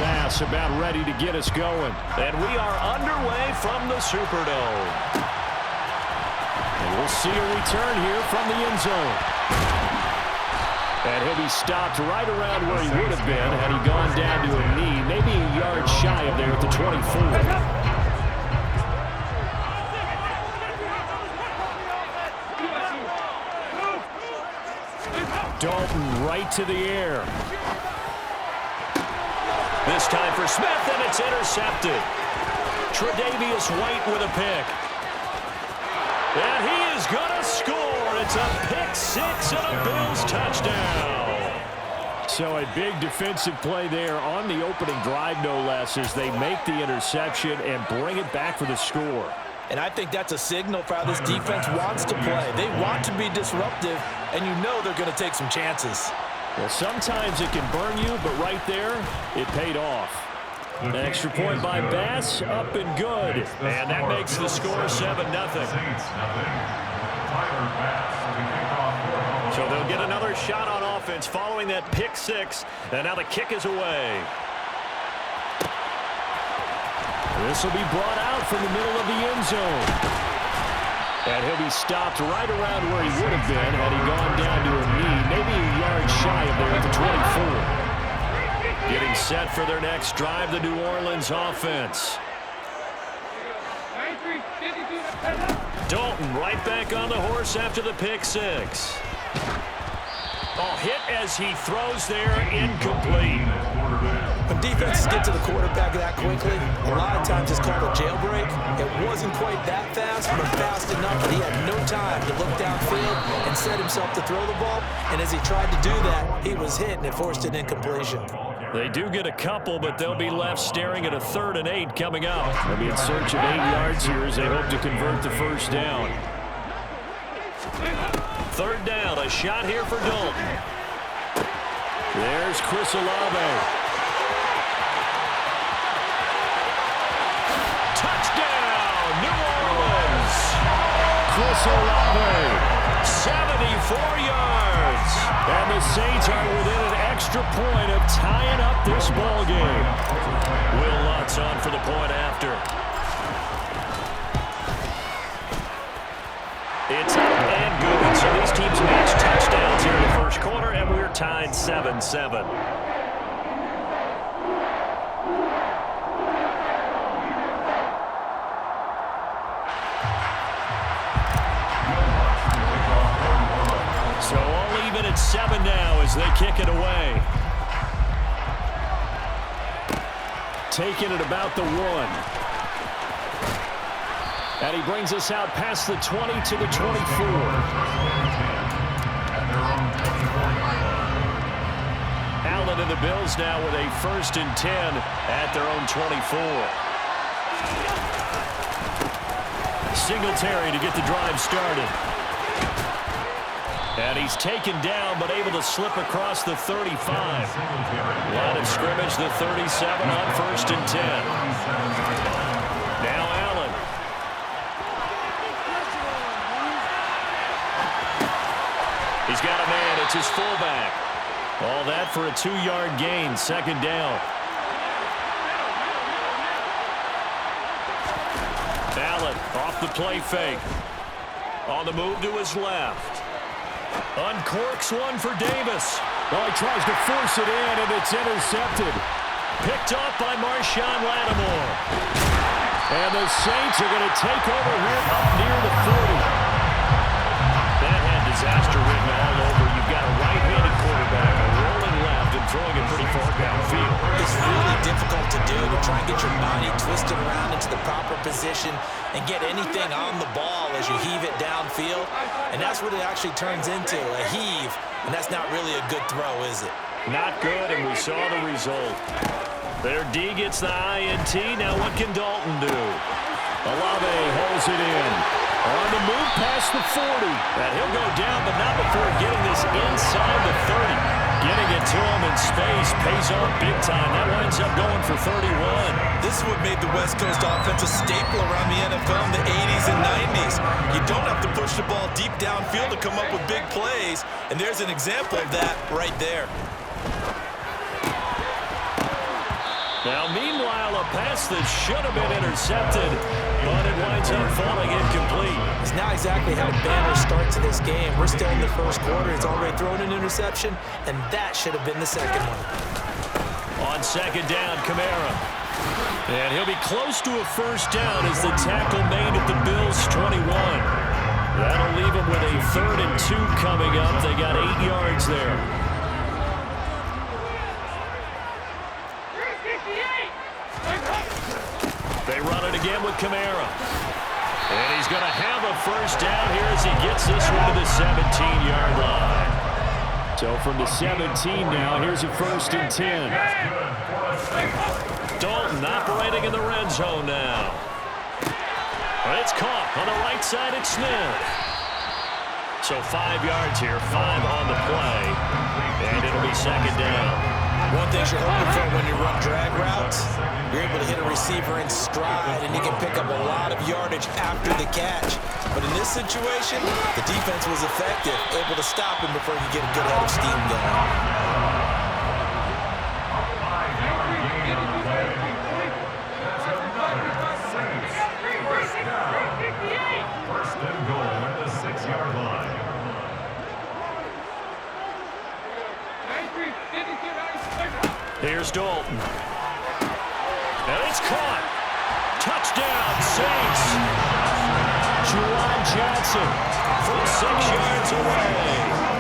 pass about ready to get us going. And we are underway from the Superdome. And we'll see a return here from the end zone. And he'll be stopped right around where he would have been had he gone down to a knee, maybe a yard shy of there at the 24. Dalton right to the air. This time for Smith, and it's intercepted. Tre'Davious White with a pick. And he is going to score. It's a pick six and a Bills touchdown. So a big defensive play there on the opening drive, no less, as they make the interception and bring it back for the score. And I think that's a signal for how this defense wants to play. They want to be disruptive, and you know they're going to take some chances. Well, sometimes it can burn you, but right there, it paid off. An extra point by Bass, up and good. And that makes the score 7-0. So they'll get another shot on offense following that pick six. And now the kick is away. This will be brought out from the middle of the end zone. And he'll be stopped right around where he would have been had he gone down to a knee, maybe a yard shy of there at the 24. Getting set for their next drive, the New Orleans offense. Dalton right back on the horse after the pick six. Oh, hit as he throws there, incomplete. When defenses get to the quarterback that quickly, a lot of times it's called a jailbreak. It wasn't quite that fast, but fast enough that he had no time to look downfield and set himself to throw the ball. And as he tried to do that, he was hit, and it forced an incompletion. They do get a couple, but they'll be left staring at a 3rd and 8 coming up. They'll be in search of 8 yards here as they hope to convert the first down. 3rd down, a shot here for Dalton. There's Chris Olave. Touchdown, New Orleans. Chris Olave. 74 yards. And the Saints are within an extra point of tying up this ball game. Will Lutz on for the point after. It's up and good. So these teams match touchdowns here in the first quarter, and we're tied 7-7. So all even at 7 now as they kick it away. Taking it about the 1. And he brings us out past the 20 to the 24. Allen and the Bills now with a 1st and 10 at their own 24. Singletary to get the drive started. And he's taken down, but able to slip across the 35. Line of scrimmage, the 37 on 1st and 10. Now Allen. He's got a man. It's his fullback. All that for a 2-yard gain. 2nd down. Allen off the play fake. On the move to his left. Uncorks one for Davis. Well, he tries to force it in, and it's intercepted. Picked off by Marshawn Lattimore. And the Saints are going to take over here up near the 40. That had disaster written all over. You've got a right-handed quarterback, a rolling left, and throwing it pretty far downfield. It's really difficult to do, to try and get your body twisted around into the proper position and get anything on the ball as you heave it downfield. And that's what it actually turns into, a heave. And that's not really a good throw, is it? Not good, and we saw the result. Their D gets the INT. Now what can Dalton do? Olave holds it in. On the move past the 40. And he'll go down, but not before getting this inside the 30. Getting it to him in space pays off big time. That winds up going for 31. This is what made the West Coast offense a staple around the NFL in the 80s and 90s. You don't have to push the ball deep downfield to come up with big plays, and there's an example of that right there. Now, meanwhile, a pass that should have been intercepted, but it winds up falling incomplete. It's not exactly how the banner start to this game. We're still in the first quarter. It's already thrown an interception, and that should have been the second one. On second down, Kamara. And he'll be close to a first down as the tackle made at the Bills' 21. That'll leave him with a 3rd and 2 coming up. They got 8 yards there. They run it again with Kamara. And he's going to have a first down here as he gets this one to the 17-yard line. So from the 17 now, here's a 1st and 10. Dalton operating in the red zone now. It's caught on the right side at Smith. So 5 yards here, 5 on the play. And it'll be second down. One thing you're hoping for when you run drag routes, you're able to hit a receiver in stride, and you can pick up a lot of yardage after the catch. But in this situation, the defense was effective, able to stop him before he could get a good head of steam going. Here's Dalton. And it's caught. Touchdown, Saints. Juwan Johnson From 6 yards away.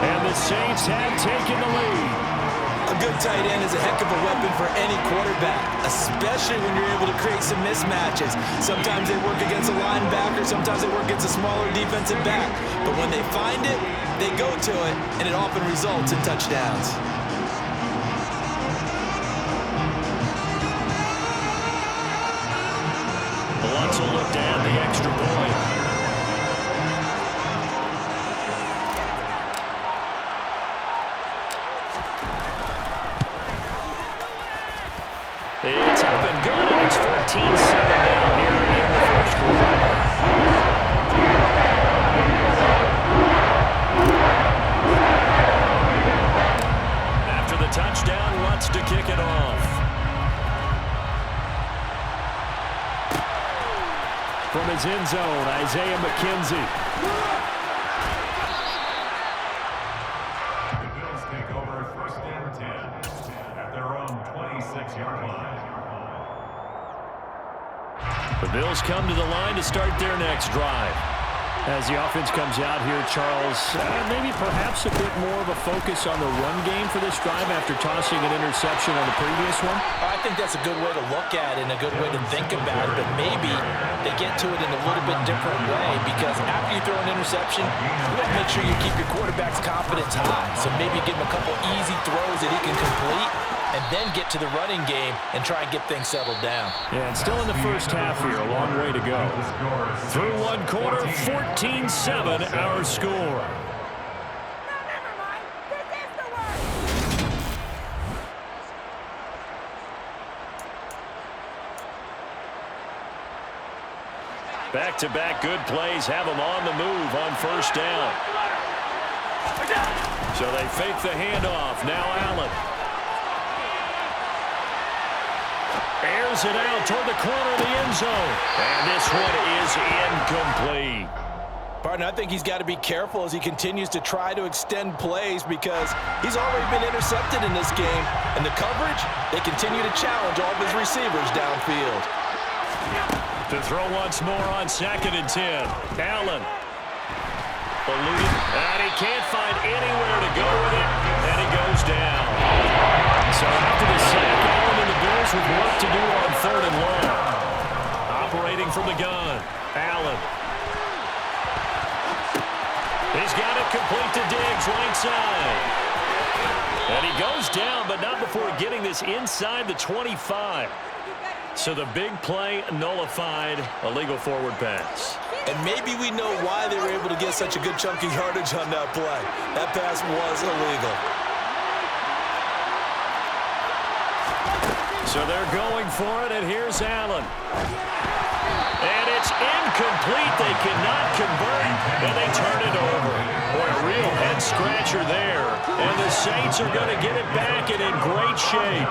And the Saints have taken the lead. A good tight end is a heck of a weapon for any quarterback, especially when you're able to create some mismatches. Sometimes they work against a linebacker, sometimes they work against a smaller defensive back. But when they find it, they go to it, and it often results in touchdowns. Lutz will look down the extra point. It's up and good, and it's 14-7 down here in the first quarter. After the touchdown, Lutz to kick it off. From his end zone, Isaiah McKenzie. The Bills take over 1st and 10 at their own 26-yard line. The Bills come to the line to start their next drive. As the offense comes out here, Charles, maybe perhaps a bit more of a focus on the run game for this drive after tossing an interception on the previous one? I think that's a good way to look at it and a good way to think about it, but maybe they get to it in a little bit different way, because after you throw an interception, you want to make sure you keep your quarterback's confidence high. So maybe give him a couple easy throws that he can complete, and then get to the running game and try and get things settled down. Yeah, and still in the first half here, a long way to go. Through one quarter, 14-7 our score. Back-to-back good plays have them on the move on first down. So they fake the handoff. Now Allen. Airs it out toward the corner of the end zone. And this one is incomplete. Partner, I think he's got to be careful as he continues to try to extend plays, because he's already been intercepted in this game. And the coverage, they continue to challenge all of his receivers downfield. To throw once more on 2nd and 10. Allen. Eluding. And he can't find anywhere to go with it. And he goes down. So after the sack, Allen and the Bills with work to do on 3rd and long. Operating from the gun. Allen. He's got it complete to Diggs, right side. And he goes down, but not before getting this inside the 25. So the big play nullified, a legal forward pass. And maybe we know why they were able to get such a good chunk of yardage on that play. That pass was illegal. So they're going for it, and here's Allen. And it's incomplete. They cannot convert, and they turn it over. Boy, a real head-scratcher there. And the Saints are going to get it back and in great shape.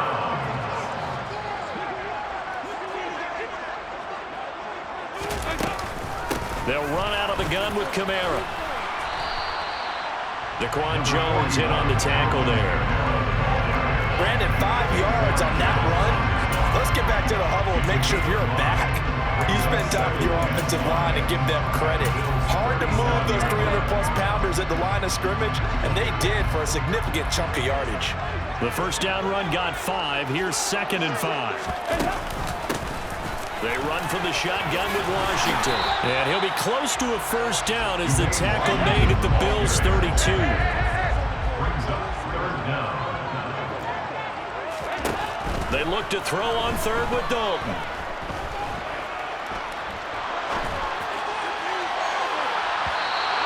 They'll run out of the gun with Kamara. Daquan Jones in on the tackle there. Brandon, 5 yards on that run. Let's get back to the huddle and make sure you're back. You spend time with your offensive line and give them credit. Hard to move those 300-plus pounders at the line of scrimmage, and they did for a significant chunk of yardage. The first down run got 5. Here's 2nd and 5. They run from the shotgun with Washington. And he'll be close to a first down as the tackle made at the Bills' 32. Brings up 3rd down. They look to throw on 3rd with Dalton.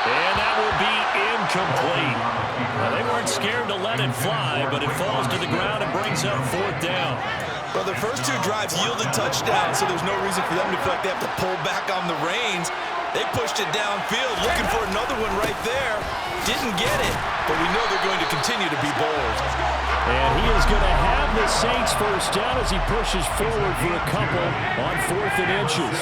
And that will be incomplete. Well, they weren't scared to let it fly, but it falls to the ground and brings up 4th down. Well, their first 2 drives yielded touchdowns, so there's no reason for them to feel like they have to pull back on the reins. They pushed it downfield, looking for another one right there. Didn't get it, but we know they're going to continue to be bold. And he is going to have the Saints first down as he pushes forward for a couple on 4th and inches.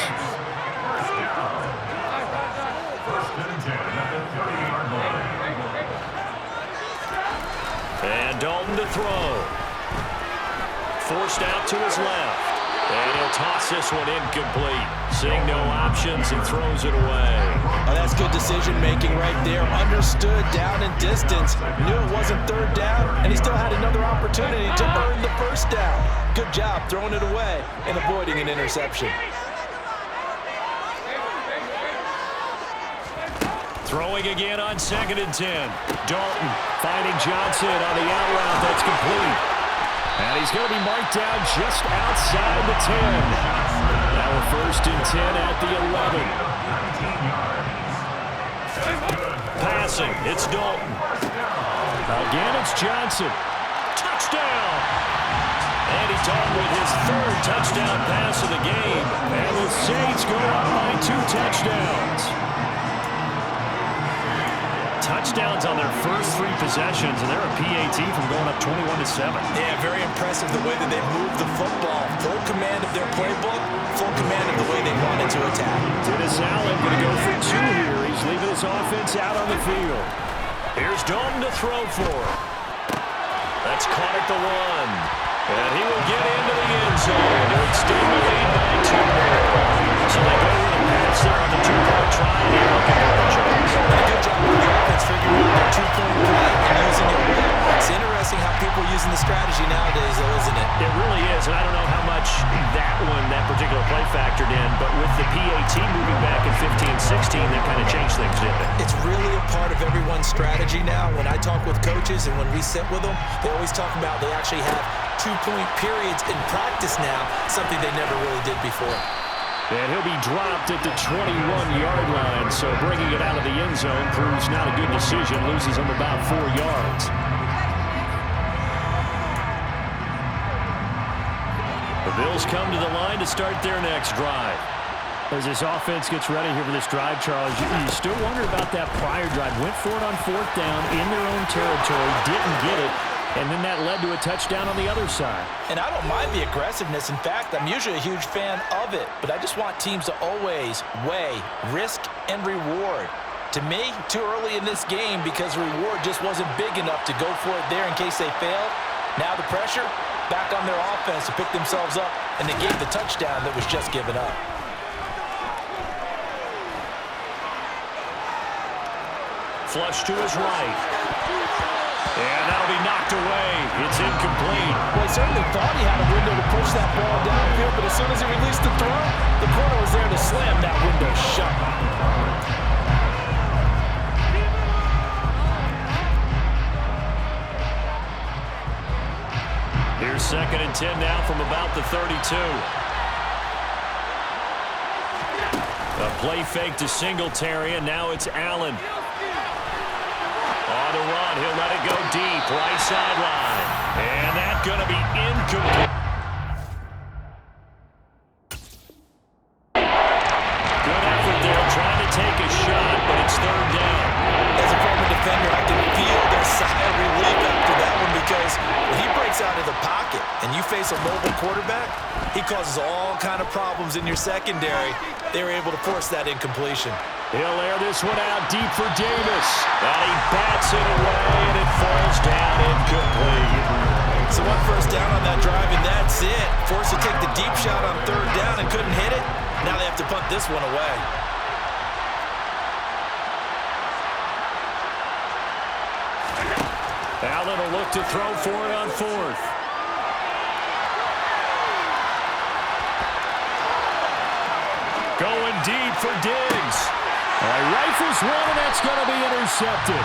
And Dalton to throw. Forced out to his left. And he'll toss this one incomplete. Seeing no options, he throws it away. Oh, that's good decision-making right there. Understood down and distance. Knew it wasn't 3rd down, and he still had another opportunity to earn the first down. Good job throwing it away and avoiding an interception. Throwing again on 2nd and 10. Dalton finding Johnson on the out route. That's complete. And he's going to be marked down just outside the 10. Now a 1st and 10 at the 11. Passing, it's Dalton. Again, it's Johnson. Touchdown! Andy Dalton with his 3rd touchdown pass of the game. And the Saints go up by 2 touchdowns. Touchdowns on their first 3 possessions, and they're a PAT from going up 21-7. Yeah, very impressive the way that they moved the football. Full command of their playbook, full command of the way they wanted to attack. Dennis Allen going to go for 2 here. He's leaving his offense out on the field. Here's Dalton to throw for. That's caught at the 1. And he will get into the end zone to extend the lead by 2 more. So they go with the pass there on the 2-point try, and they're looking at the Jones. A good job with the offense figuring out their 2-point play and using it well. It's interesting how people are using the strategy nowadays, though, isn't it? It really is, and I don't know how much that particular play factored in, but with the PAT moving back in 15-16, that kind of changed things, didn't it? It's really a part of everyone's strategy now. When I talk with coaches and when we sit with them, they always talk about they actually have 2-point periods in practice now, something they never really did before. And he'll be dropped at the 21-yard line, so bringing it out of the end zone proves not a good decision, loses him about 4 yards. The Bills come to the line to start their next drive. As this offense gets ready here for this drive, Charles, you still wonder about that prior drive. Went for it on 4th down in their own territory, didn't get it, and then that led to a touchdown on the other side. And I don't mind the aggressiveness. In fact, I'm usually a huge fan of it, but I just want teams to always weigh risk and reward. To me, too early in this game because reward just wasn't big enough to go for it there in case they failed. Now the pressure back on their offense to pick themselves up, and they gave the touchdown that was just given up. Flush to his right. And that'll be knocked away. It's incomplete. Well, he certainly thought he had a window to push that ball downfield, but as soon as he released the throw, the corner was there to slam that window shut. Here's 2nd and 10 now from about the 32. A play fake to Singletary, and now it's Allen. On the run, he'll let it go deep, right sideline. And that's going to be incomplete. Good effort there, trying to take a shot, but it's 3rd down. As a former defender, I can feel their sigh of relief after that one because when he breaks out of the pocket and you face a mobile quarterback, He causes all kind of problems in your secondary. They were able to force that incompletion. He'll air this one out deep for Davis. And he bats it away, and it falls down incomplete. So 1 first down on that drive, and that's it. Forced to take the deep shot on 3rd down and couldn't hit it. Now they have to punt this one away. Allen will look to throw for it on 4th. Going deep for Diggs. Rifles one, and that's going to be intercepted.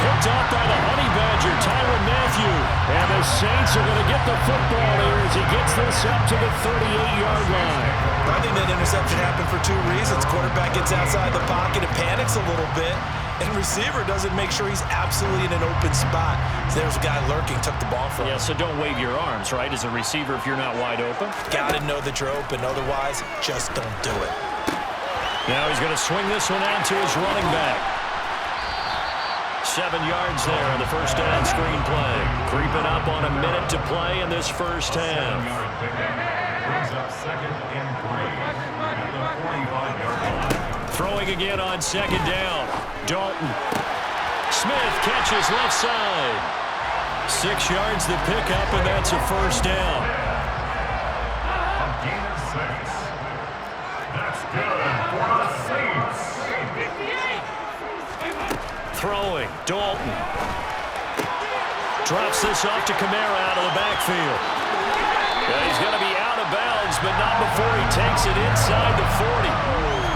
Picked up by the Honey Badger, Tyrann Mathieu. And the Saints are going to get the football here as he gets this up to the 38-yard line. I think that interception happened for 2 reasons. Quarterback gets outside the pocket and panics a little bit. And receiver doesn't make sure he's absolutely in an open spot. So there's a guy lurking, took the ball from him. Yeah, so don't wave your arms, right, as a receiver if you're not wide open. Got to know that you're open. Otherwise, just don't do it. Now he's going to swing this one out to his running back. 7 yards there on the first down screen play. Creeping up on a minute to play in this first half. Brings up 2nd and 3 at the 45-yard line. Throwing again on 2nd down. Dalton. Smith catches left side. 6 yards the pickup, and that's a first down. A gain of 6. That's good for the Saints. Throwing. Dalton. Drops this off to Kamara out of the backfield. He's going to be out of bounds, but not before he takes it inside the 40.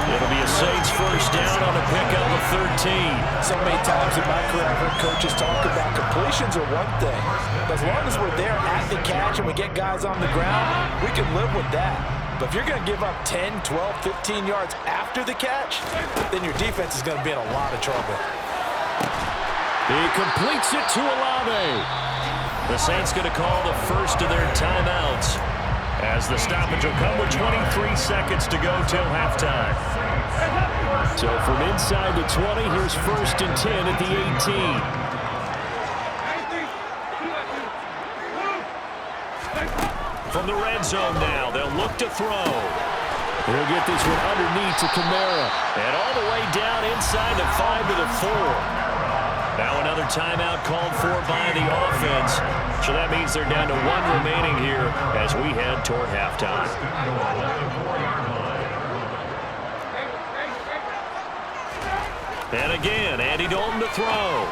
It'll be a Saints first down on a pickup of 13. So many times in my career, I've heard coaches talk about completions are one thing. But as long as we're there at the catch and we get guys on the ground, we can live with that. But if you're going to give up 10, 12, 15 yards after the catch, then your defense is going to be in a lot of trouble. He completes it to Olave. The Saints going to call the first of their timeouts, as the stoppage will come with 23 seconds to go till halftime. So from inside the 20, here's 1st and 10 at the 18. From the red zone now, they'll look to throw. He'll get this one underneath to Kamara. And all the way down inside the 5 to the 4. Now another timeout called for by the offense. So that means they're down to 1 remaining here as we head toward halftime. And again, Andy Dalton to throw.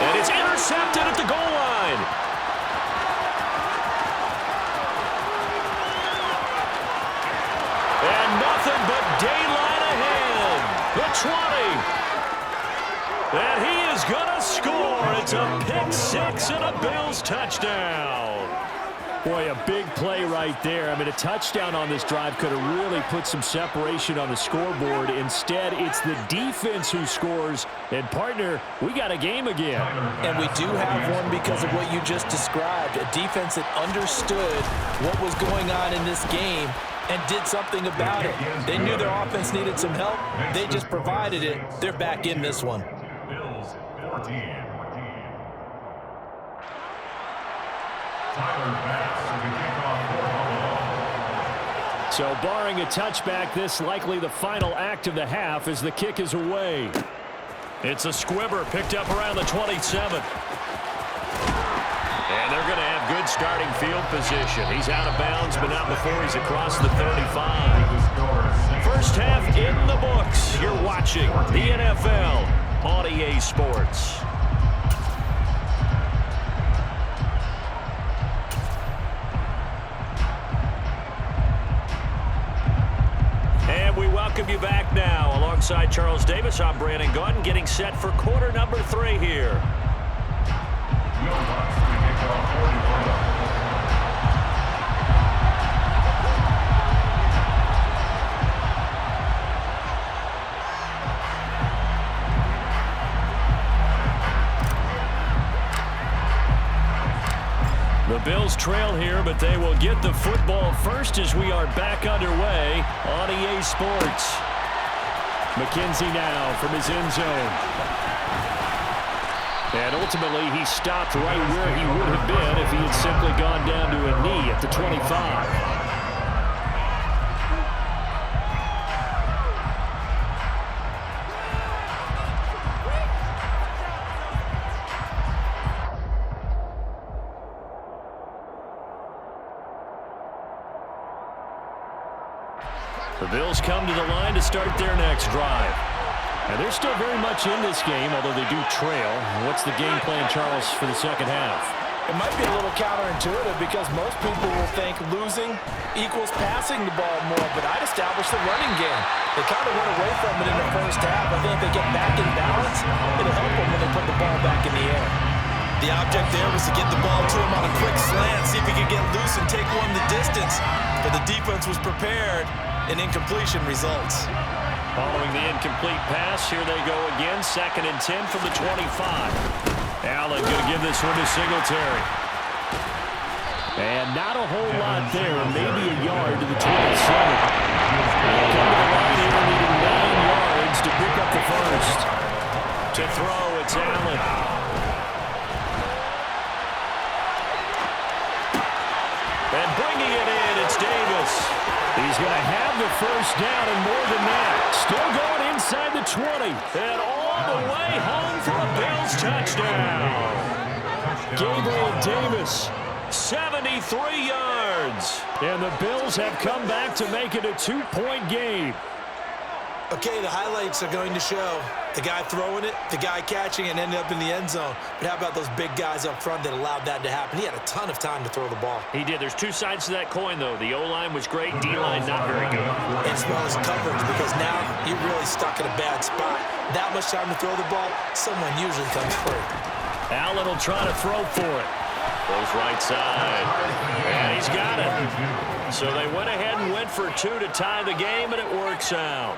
And it's intercepted at the goal line. And nothing but daylight ahead. The 20. And he is going to score. It's a pick-6 and a Bills touchdown. Boy, a big play right there. I mean, a touchdown on this drive could have really put some separation on the scoreboard. Instead, it's the defense who scores. And, partner, we got a game again. And we do have one because of what you just described. A defense that understood what was going on in this game and did something about it. They knew their offense needed some help. They just provided it. They're back in this one. Bills 14. So barring a touchback, this likely the final act of the half as the kick is away. It's a squibber picked up around the 27. And they're going to have good starting field position. He's out of bounds, but not before he's across the 35. First half in the books. You're watching the NFL on EA Sports. And we welcome you back now. Alongside Charles Davis, I'm Brandon Gaudin, getting set for quarter number 3 here. The Bills trail here, but they will get the football first as we are back underway on EA Sports. McKenzie now from his end zone. And ultimately, he stopped right where he would have been if he had simply gone down to a knee at the 25. The Bills come to the line to start their next drive. And they're still very much in this game, although they do trail. What's the game plan, Charles, for the second half? It might be a little counterintuitive because most people will think losing equals passing the ball more, but I'd establish the running game. They kind of went away from it in the first half. I think if they get back in balance, it'll help them when they put the ball back in the air. The object there was to get the ball to him on a quick slant, see if he could get loose and take one the distance. But the defense was prepared, and incompletion results. Following the incomplete pass, here they go again. 2nd and 10 from the 25. Allen going to give this one to Singletary. And not a whole lot there, maybe a yard to the 27. They'll come to the line here, needing 9 yards to pick up the first. To throw, it's Allen. And bringing it in, it's Davis. He's going to have the first down and more than that. Still going inside the 20. And all the way home for a Bills touchdown. Gabriel Davis. 73 yards. And the Bills have come back to make it a 2-point game. Okay, the highlights are going to show the guy throwing it, the guy catching it, and ended up in the end zone. But how about those big guys up front that allowed that to happen? He had a ton of time to throw the ball. He did. There's two sides to that coin, though. The O-line was great. D-line not very good. As well as coverage, because now you're really stuck in a bad spot. That much time to throw the ball, someone usually comes free. Allen will try to throw for it. Goes right side. And he's got it. So they went ahead and went for 2 to tie the game, and it works out.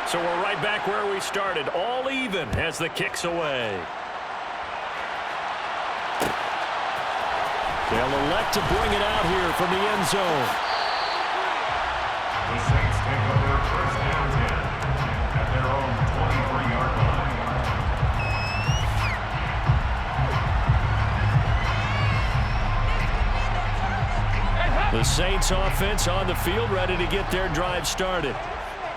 So we're right back where we started, all even as the kick's away. They'll elect to bring it out here from the end zone. The Saints take over 1st and 10 at their own 23-yard line. The Saints offense on the field, ready to get their drive started.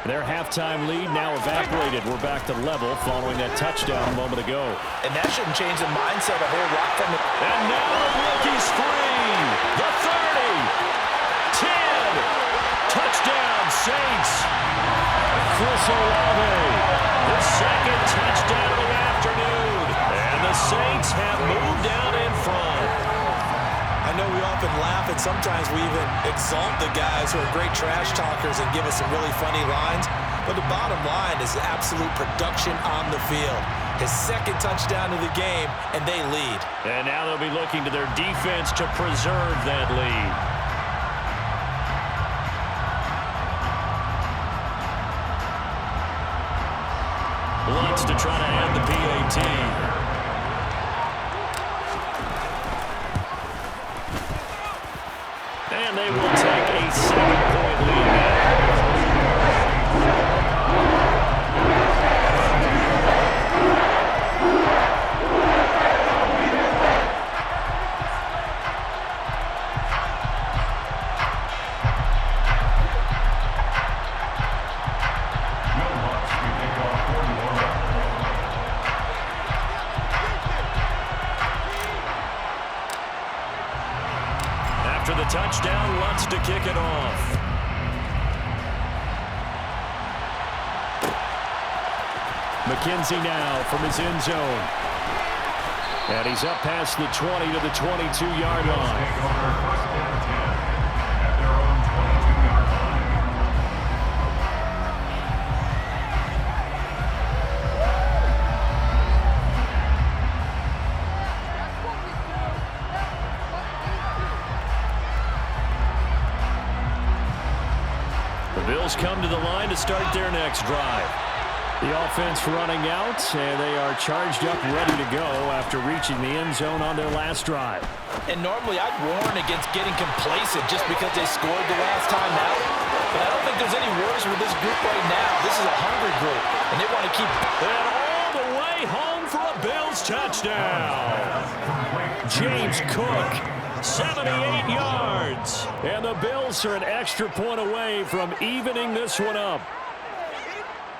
Their halftime lead now evaporated. We're back to level following that touchdown a moment ago. And that shouldn't change the mindset a whole lot from it. And now the rookie's free. The 30. 10. Touchdown, Saints. Chris Olave. The 2nd touchdown of the afternoon. And the Saints have moved down in front. I know we often laugh, and sometimes we even exalt the guys who are great trash talkers and give us some really funny lines. But the bottom line is absolute production on the field. His 2nd touchdown of the game, and they lead. And now they'll be looking to their defense to preserve that lead. Lutz to try to add the PAT. And they will take a 7-point lead now. After the touchdown, Lutz to kick it off. McKenzie now from his end zone. And he's up past the 20 to the 22-yard line. Take over 1st and 10 at their own 22-yard line. The Bills come to the line to start their next drive. The offense running out, and they are charged up, ready to go after reaching the end zone on their last drive. And normally I'd warn against getting complacent just because they scored the last time out. But I don't think there's any worries with this group right now. This is a hungry group, and they want to keep And all the way home for a Bills touchdown. James Cook. 78 yards. And the Bills are an extra point away from evening this one up.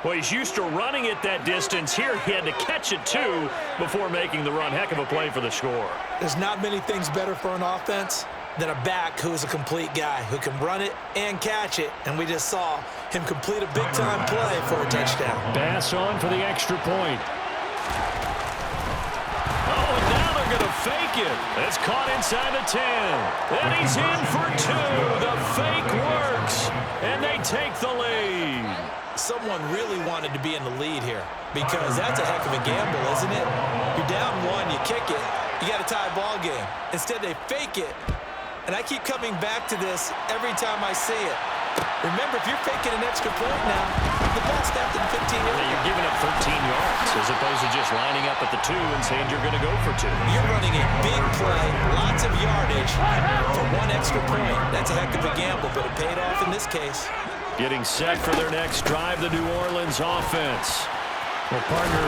Well, he's used to running it that distance. Here he had to catch it, too, before making the run. Heck of a play for the score. There's not many things better for an offense than a back who is a complete guy, who can run it and catch it. And we just saw him complete a big-time play for a touchdown. Pass on for the extra point. Oh, and now they're going to fake it. It's caught inside the 10. And he's in for 2. The fake works. And they take the lead. Someone really wanted to be in the lead here because that's a heck of a gamble, isn't it? You're down 1, you kick it, you got a tie ball game. Instead, they fake it. And I keep coming back to this every time I see it. Remember, if you're faking an extra point now, the ball snapped in 15 yards. You're giving up 13 yards as opposed to just lining up at the 2 and saying you're going to go for 2. You're running a big play, lots of yardage for 1 extra point. That's a heck of a gamble, but it paid off in this case. Getting set for their next drive, the New Orleans offense. Well, partner,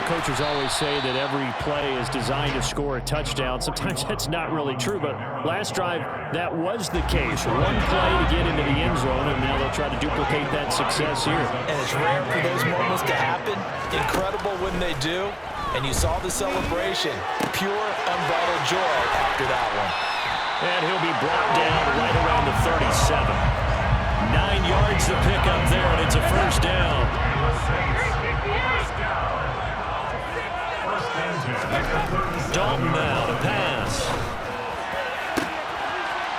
coaches always say that every play is designed to score a touchdown. Sometimes that's not really true, but last drive, that was the case. 1 play to get into the end zone, and now they'll try to duplicate that success here. And it's rare for those moments to happen. Incredible when they do. And you saw the celebration. Pure, unbridled joy after that one. And he'll be brought down right around the 37. 9 yards to pick up there, and it's a first down. Dalton now to pass.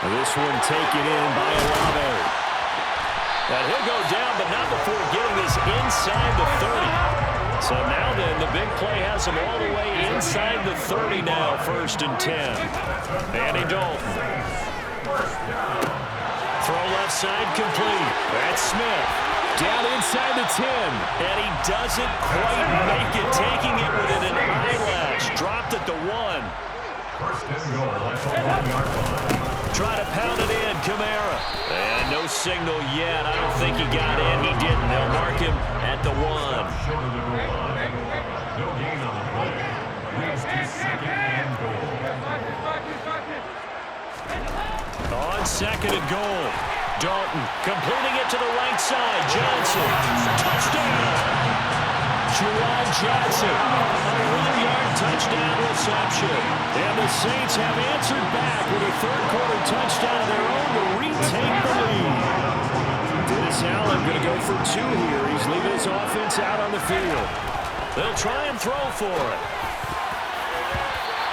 This one taken in by Olave. And he'll go down, but not before getting this inside the 30. So now then, the big play has him all the way inside the 30 now, 1st and 10. Andy Dalton. Throw left side complete. That's Smith. Down inside the 10. And he doesn't quite make it, taking it within an eyelash. Dropped at the 1. First and goal at the 1-yard line. Try to pound it in, Kamara. And no signal yet. I don't think he got in. He didn't. They'll mark him at the 1. Short of the goal line. No gain on the play. Leads to 2nd and goal. On 2nd and goal. Dalton completing it to the right side. Johnson. Touchdown. Juwan Johnson. A 1-yard touchdown reception. And the Saints have answered back with a 3rd-quarter touchdown of their own to retake the lead. Dennis Allen going to go for 2 here. He's leaving his offense out on the field. They'll try and throw for it.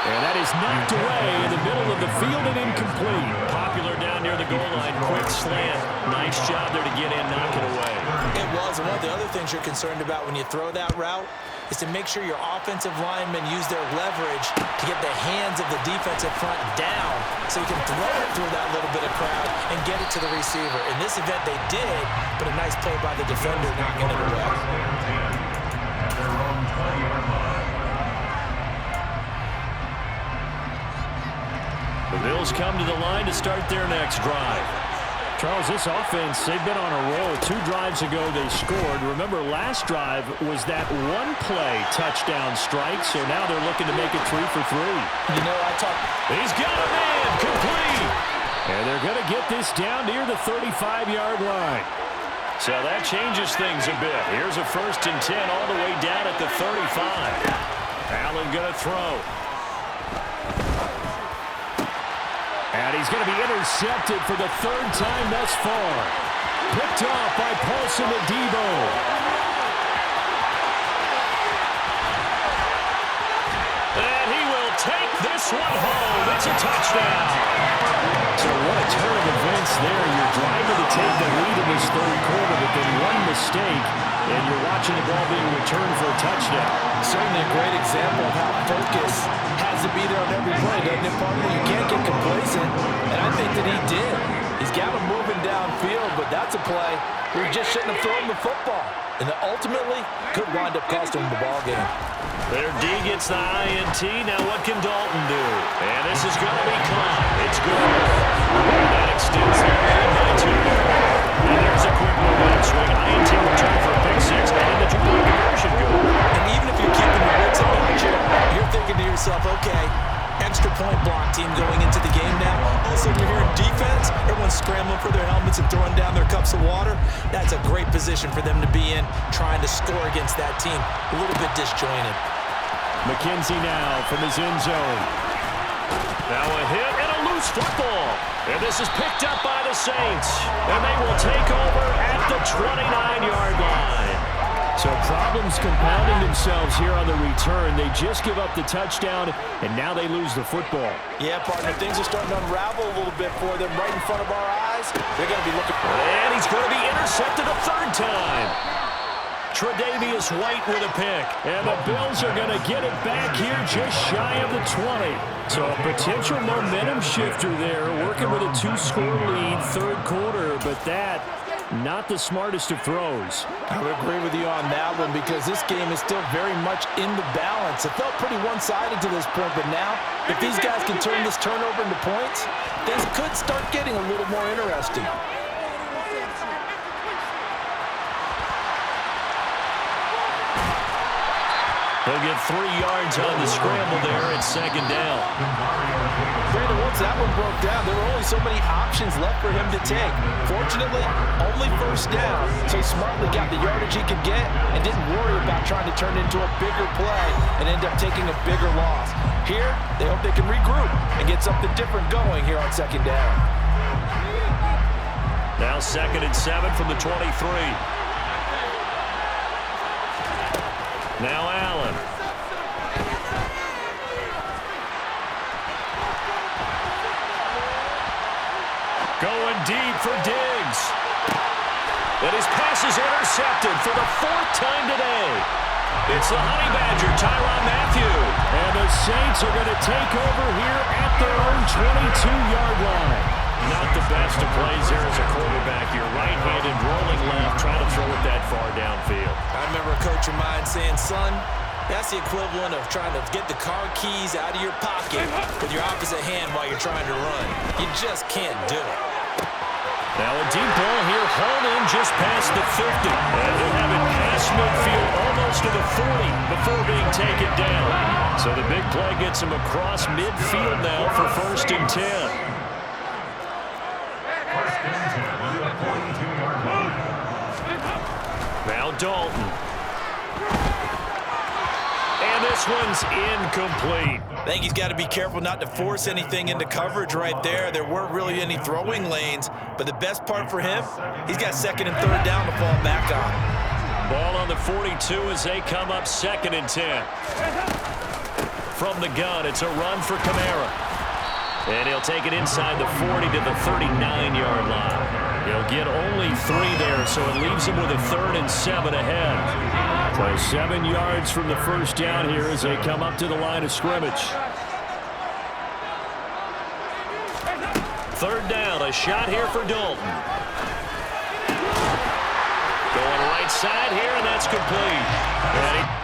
And that is knocked away in the middle of the field and incomplete. Popular down near the goal line. Quick slant. Nice job there to get in, knock it away. It was. And one of the other things you're concerned about when you throw that route is to make sure your offensive linemen use their leverage to get the hands of the defensive front down so you can throw it through that little bit of crowd and get it to the receiver. In this event, they did, but a nice play by the defender knocking it away. Their own 20-yard line. The Bills come to the line to start their next drive. Charles, this offense, they've been on a roll. 2 drives ago, they scored. Remember, last drive was that 1-play touchdown strike, so now they're looking to make it 3 for 3. He's got a man, complete. And they're going to get this down near the 35-yard line. So that changes things a bit. Here's a 1st and 10 all the way down at the 35. Allen going to throw. And he's going to be intercepted for the 3rd time thus far. Picked off by Paulson Adebo. And he will take this one home. It's a touchdown. So what a turn of events there. You're driving to take the lead in this 3rd quarter, but then 1 mistake, and you're watching the ball being returned for a touchdown. Certainly a great example of how focus has to be there on every play, doesn't it, partner? You can't get complacent, and I think that he did. He's got him moving downfield, but that's a play where he just shouldn't have thrown the football, and that ultimately could wind up costing him the ball game. Their D gets the INT. Now what can Dalton do? And this is going to be caught. It's good. And that extends their lead by 2. And there's a quick move-on swing. INT return for a pick 6, and the 2-point conversion good. And even if you're keeping your wits about you, you're thinking to yourself, okay, extra point block team going into the game now. Also, you're hearing defense. Everyone's scrambling for their helmets and throwing down their cups of water. That's a great position. position for them to be in, trying to score against that team. A little bit disjointed. McKenzie now from his end zone. Now a hit and a loose football. And this is picked up by the Saints. And they will take over at the 29-yard line. So problems compounding themselves here on the return. They just give up the touchdown, and now they lose the football. Yeah, partner, things are starting to unravel a little bit for them right in front of our eyes. They're going to be looking for it. And he's going to be intercepted a third time. Tre'Davious White with a pick. And the Bills are going to get it back here just shy of the 20. So a potential momentum shifter there, working with a 2-score lead, third quarter, but that, not the smartest of throws. I would agree with you on that one because this game is still very much in the balance. It felt pretty one-sided to this point, but now, if these guys can turn this turnover into points, things could start getting a little more interesting. He'll get 3 yards on the scramble there at second down. Brandon, once that one broke down, there were only so many options left for him to take. Fortunately, only first down, so he smartly got the yardage he could get and didn't worry about trying to turn it into a bigger play and end up taking a bigger loss. Here, they hope they can regroup and get something different going here on second down. Now 2nd and 7 from the 23. Now Allen. Going deep for Diggs. And his pass is intercepted for the 4th time today. It's the Honey Badger, Tyrann Mathieu. And the Saints are going to take over here at their own 22-yard line. Not the best of plays there as a quarterback. You're right-handed, rolling left, trying to throw it that far downfield. I remember a coach of mine saying, son, that's the equivalent of trying to get the car keys out of your pocket with your opposite hand while you're trying to run. You just can't do it. Now a deep ball here, hauled in just past the 50. And they'll have it past midfield, almost to the 40 before being taken down. So the big play gets him across midfield now for 1st and 10. Now Dalton. And this one's incomplete. I think he's got to be careful not to force anything into coverage right there. There weren't really any throwing lanes, but the best part for him, he's got 2nd and 3rd down to fall back on. Ball on the 42 as they come up 2nd and 10. From the gun, it's a run for Kamara. And he'll take it inside the 40 to the 39-yard line. He'll get only 3 there, so it leaves him with a 3rd and 7 ahead. So 7 yards from the first down here as they come up to the line of scrimmage. 3rd down, a shot here for Dalton. Going right side here, and that's complete. And